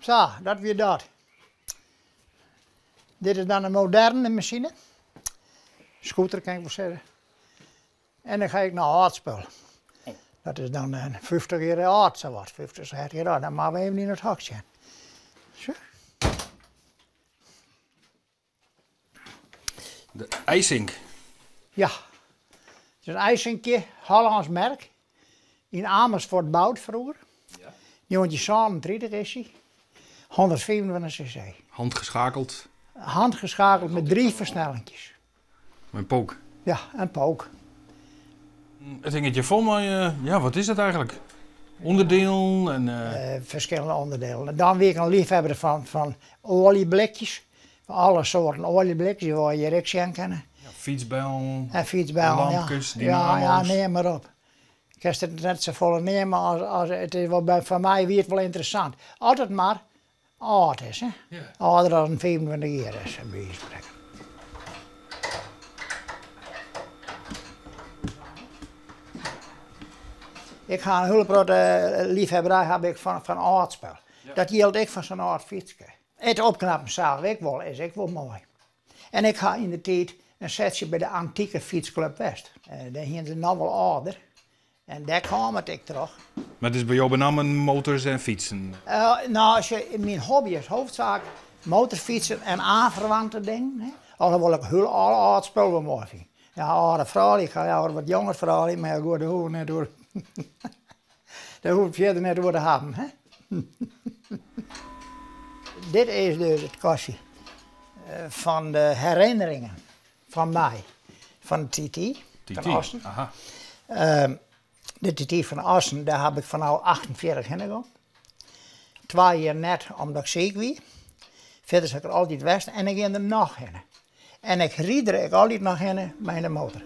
Zo, dat weer dat. Dit is dan een moderne machine. Scooter kan ik wel zeggen. En dan ga ik naar aardspul. Dat is dan een 50 jaar oud, zo wat. 50, 60 jaar oud. Dan maken we even in het hok zijn. Zo. De IJsink. Ja. Het is een IJsinkje, Hollands merk. In Amersfoort bouwd vroeger. Ja. 1937 is hij. 125 cc. Handgeschakeld. Handgeschakeld met 3 versnellingjes. Mijn pook. Ja, en pook. Het dingetje vol, maar ja, wat is het eigenlijk? Onderdeel en... Verschillende onderdelen. En dan weer een liefhebber van olieblikjes. Van alle soorten olieblikjes waar je direct zien kennen. Ja, fietsbel. En fietsbel, lampjes, ja. dynamo's. Ja, neem maar op. Ik kan het net zo vol nemen als het is wel voor mij weer wel interessant. Altijd maar oud is, hè. Ja. Ouder dan 25 jaar is, bij wijze van spreken. Ik ga een hulpgrote liefhebberij heb ik van aardspel. Ja. Dat geldt ik van zo'n oud fietsje. Het opknappen zelf ik wel, is ik wel mooi. En ik ga in de tijd een setje bij de antieke fietsclub West. Daar hingen ze nou wel ouder. En daar kwam het ik terug. Maar het is bij jou benammen motors en fietsen? Nou, als je, mijn hobby is hoofdzaak motorfietsen en aanverwante dingen. Hè. Alhoewel ik heel oud spul wel mooi vind. Ja, oude vrouw, ik ga jou wat jonger vrouw, maar goed, daar hoeven we niet door. Daar hoef ik verder niet door te hebben. Hè. Dit is dus het kastje van de herinneringen van mij, van de TT. Van Assen. Aha. De TT van Assen, daar heb ik van nou 48 in gehad. 2 jaar net omdat ik ziek was. Verder zat ik er altijd west en ik ging er nog in. En ik ried er altijd nog in met de motor.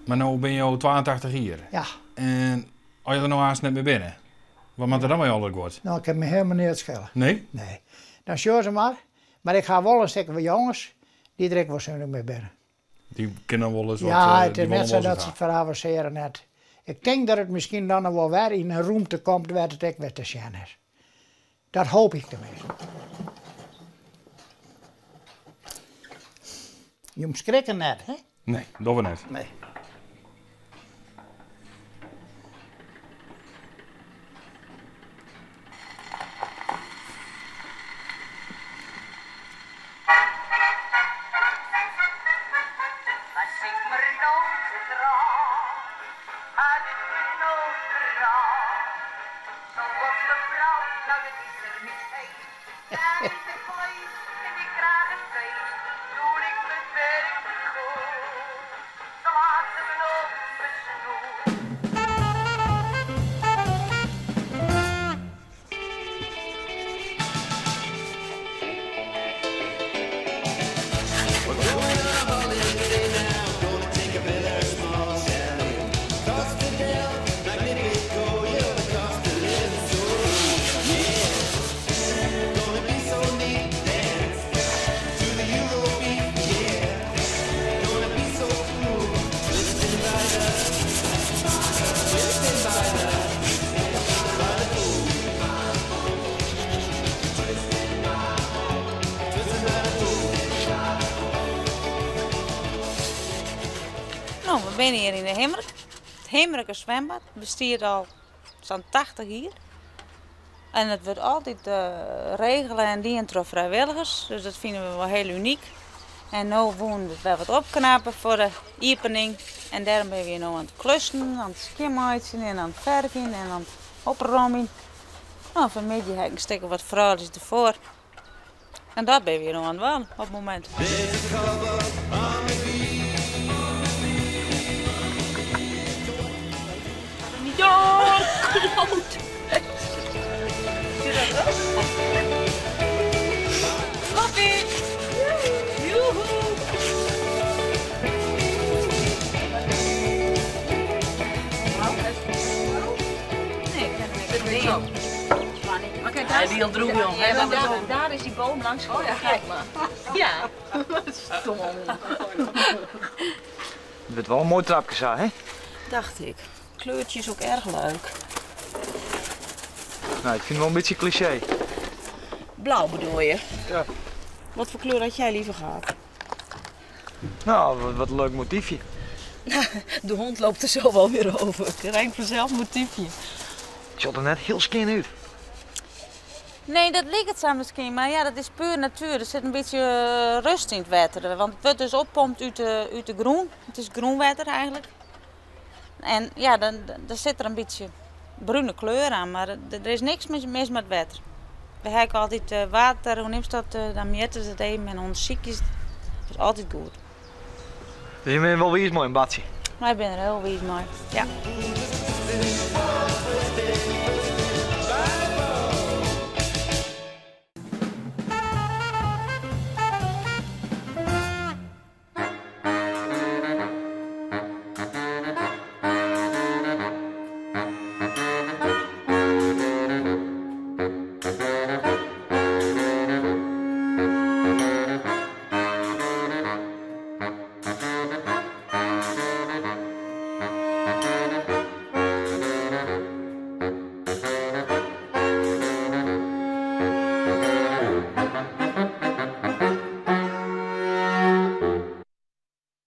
Maar nu ben je al 82 hier. Ja. En als je er nou haast net mee binnen, wat maakt er dan mee altijd wordt? Nou, ik heb me helemaal niet schelen. Nee? Nee. Dan show ze maar. Maar ik ga wel een stuk van jongens, die er ik waarschijnlijk mee binnen. Die kennen wel eens wat. Ja, het is net zo dat ze het veravanceren net. Ik denk dat het misschien dan nog wel weer in een ruimte komt waar het ook weer te zien is. Dat hoop ik tenminste. Je moet schrikken net, hè? Nee, dat we net. Nee. Nou, we zijn hier in de Hemrik. Het Hemriker zwembad bestaat al zo'n 80 jaar. En het wordt altijd regelen en dienen door vrijwilligers. Dus dat vinden we wel heel uniek. En nu wonen we wat opknappen voor de opening. En daarom ben we nu aan het klussen, aan het schimmeitsen en aan het verven en aan het opruimen. Nou, vanmiddag heb ik een stukje wat vrouwelijks ervoor. En dat ben we nu aan het doen op het moment. Ja, groot! Zie je dat ook? Koffie! Joehoe! Nee, ik heb niks. Maar kijk, hij wil droeg, joh. Daar is die boom langs. Oh ja, kijk maar. Ja. Stom. Het wordt wel een mooi trapje zo, hè? Dacht ik. Kleurtje is ook erg leuk. Nou, ik vind het wel een beetje cliché. Blauw bedoel je? Ja. Wat voor kleur had jij liever gehad? Nou, wat een leuk motiefje. De hond loopt er zo wel weer over. Het rijdt vanzelf motiefje. Het zag er net heel skin uit. Nee, dat ligt het zo misschien, maar ja, dat is puur natuur. Er zit een beetje rust in het water, want het wordt dus oppompt uit de groen. Het is groenwater eigenlijk. En ja, dan zit er een beetje bruine kleur aan, maar er is niks mis met het water. We hebben altijd water, hoe neemt dat, dan meten ze het even en onze ziekjes. Dat is altijd goed. Dus je bent wel weer eens mooi, Batsie. Maar ik ben er heel wies mooi, ja.